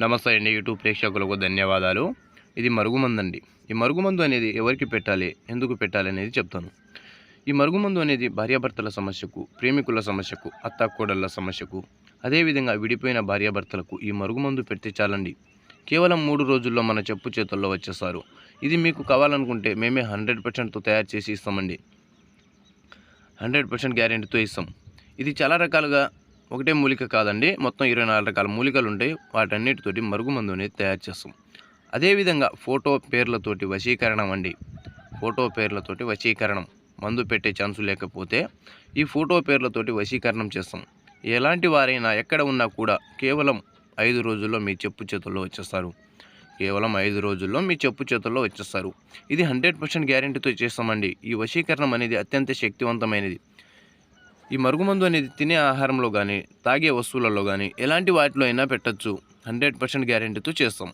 నమస్తే అండి యూట్యూబ్ ప్రేక్షకులకు ధన్యవాదాలు. ఇది మరుగుమందు అండి. ఈ మరుగుమందు అనేది ఎవరికి పెట్టాలి, ఎందుకు పెట్టాలి అనేది చెప్తాను. ఈ మరుగుమందు అనేది భార్యాభర్తల సమస్యకు, ప్రేమికుల సమస్యకు, అత్తాకోడళ్ళ సమస్యకు, అదేవిధంగా విడిపోయిన భార్యాభర్తలకు ఈ మరుగుమందు పెడితే చాలండి. కేవలం 3 రోజుల్లో మన చెప్పు చేతుల్లో వచ్చేస్తారు. ఇది మీకు కావాలనుకుంటే మేమే 100%తో తయారు చేసి ఇస్తామండి. 100% గ్యారెంటీతో ఇస్తాం. ఇది చాలా రకాలుగా ఒకటే మూలిక కాదండి, మొత్తం 24 రకాల మూలికలు ఉంటాయి. వాటన్నిటితోటి మరుగుమందు అనేది తయారు చేస్తాం. అదేవిధంగా ఫోటో పేర్లతోటి వశీకరణం అండి. ఫోటో పేర్లతోటి వశీకరణం. మందు పెట్టే ఛాన్సు లేకపోతే ఈ ఫోటో పేర్లతోటి వశీకరణం చేస్తాం. ఎలాంటి వారైనా ఎక్కడ ఉన్నా కూడా కేవలం 5 రోజుల్లో మీ చెప్పు చేతుల్లో వచ్చేస్తారు. కేవలం 5 రోజుల్లో మీ చెప్పు చేతుల్లో వచ్చేస్తారు. ఇది 100% గ్యారెంటీతో చేస్తామండి. ఈ వశీకరణం అనేది అత్యంత శక్తివంతమైనది. ఈ మరుగుమందు అనేది తినే ఆహారంలో కానీ, తాగే వస్తువులలో కానీ, ఎలాంటి వాటిలో అయినా పెట్టచ్చు. 100% గ్యారెంటీతో చేస్తాం.